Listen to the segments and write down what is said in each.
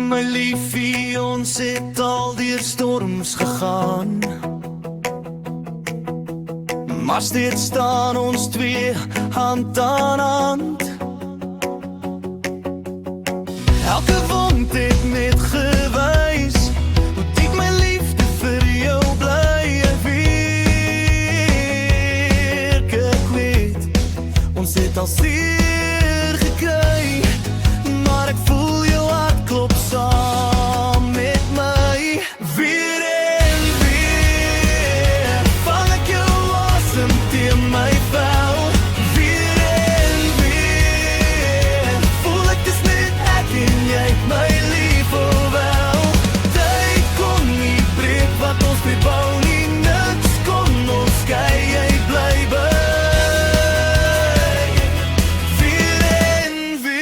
My liefie, ons het al deur storms gegaan, maar steeds staan ons twee hand aan hand. Elke wond het net gewys hoe diep my liefde vir jou bly werk. Ek weet, ons het al seer gekry, maar ek voel jou hart klop saam met my. Weer en weer vang ek jou asem teen my vel. Weer en weer voel ek dis net ek en jy my lief, oh wel. Tyd kon nie breek wat ons weer bou nie, niks kon ons skei, jy bly by. Weer en weer.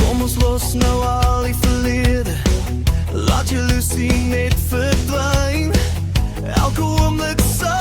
Kom ons los nou al die verlede, laat jaloesie net verdwyn. Elke oomblik sal